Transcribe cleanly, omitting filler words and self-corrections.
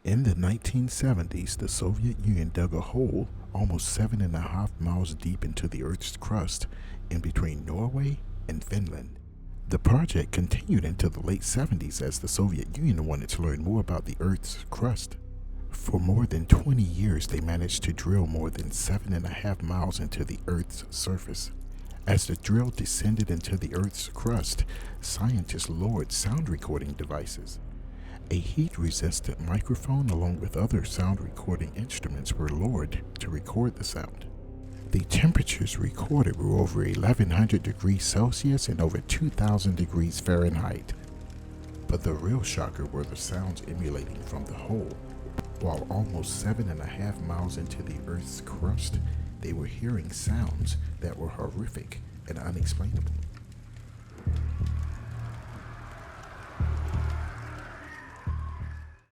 In the 1970s, the Soviet Union dug a hole almost 7.5 miles deep into the Earth's crust in between Norway and Finland. The project continued into the late 70s as the Soviet Union wanted to learn more about the Earth's crust. For more than 20 years, they managed to drill more than 7.5 miles into the Earth's surface. As the drill descended into the Earth's crust, scientists lowered sound recording devices. A heat-resistant microphone along with other sound recording instruments were lowered to record the sound. The temperatures recorded were over 1100 degrees Celsius and over 2000 degrees Fahrenheit. But the real shocker were the sounds emanating from the hole. While almost 7.5 miles into the Earth's crust, they were hearing sounds that were horrific and unexplainable.